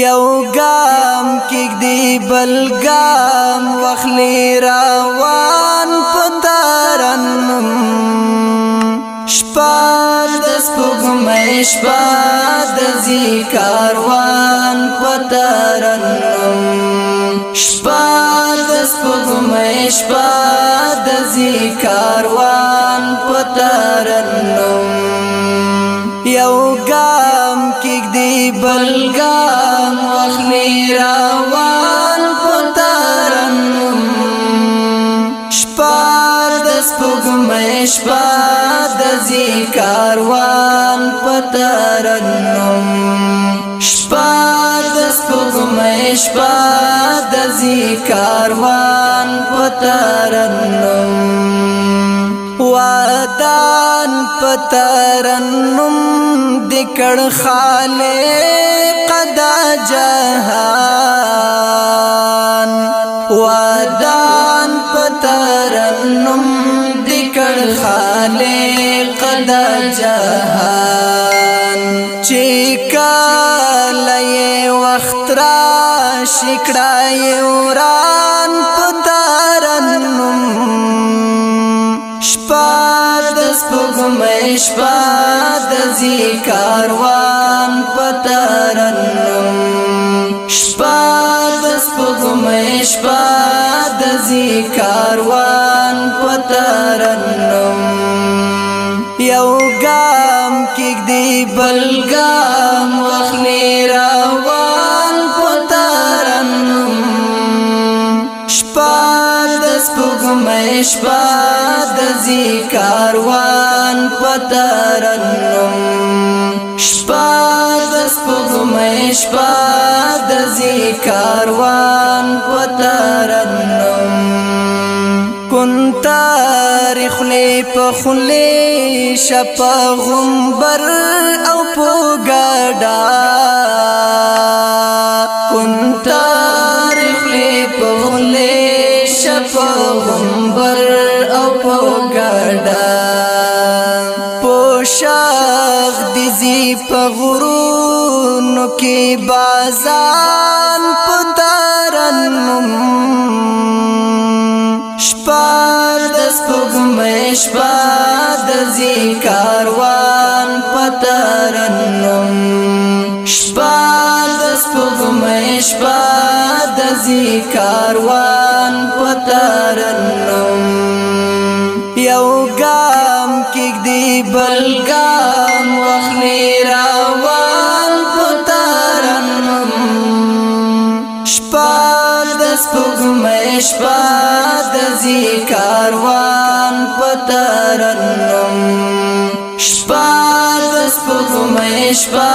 یو ګام کېږدي بل ګام واخلي روان په ترنم شپه د سپوږمۍ شپه د ځي کاروان په ترنم شپه د سپوږمۍ شپه د ځي کاروان په ترنم یو ګام کېږدي بل ګام واخلي روان په ترنم شپه د سپوږمۍ شپه د ځي کاروان په ترنم شپه د سپوږمۍ شپه د ځي کاروان په ترنم ودان په ترنم دکړ خالق د جهان ودان په ترنم دکړ خالق د جهان چې کله وخت را شکړای وران په ترنم شپه د سپوږمۍ شپه د ځي کاروان په ترنم شپه د سپوږمۍ شپه د ځي کاروان په ترنم یو ګام کېږدي بل ګام واخلي روان په ترنم شپه د سپوږمۍ شپه د ځي کاروان په ترنم شپه د سپوږمۍ شپه د ځي کاروان په ترنم کنتار خلی په خلی شپه غنبر او په ګډا کنتار خلی په خلی شپه غنبر او په ګډا پوشاغ دزی په غرونو کې بازان په ترنم شپه د سپوږمۍ شپه د ځي کاروان په ترنم شپه د سپوږمۍ شپه د ځي کاروان په ترنم یو ګام کېږدي بل ګام واخلي روان په ترنم شپه د سپوږمۍ شپه د ځي کاروان په ترنم شپه د سپوږمۍ شپه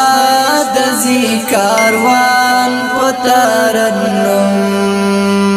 د ځي کاروان په ترنم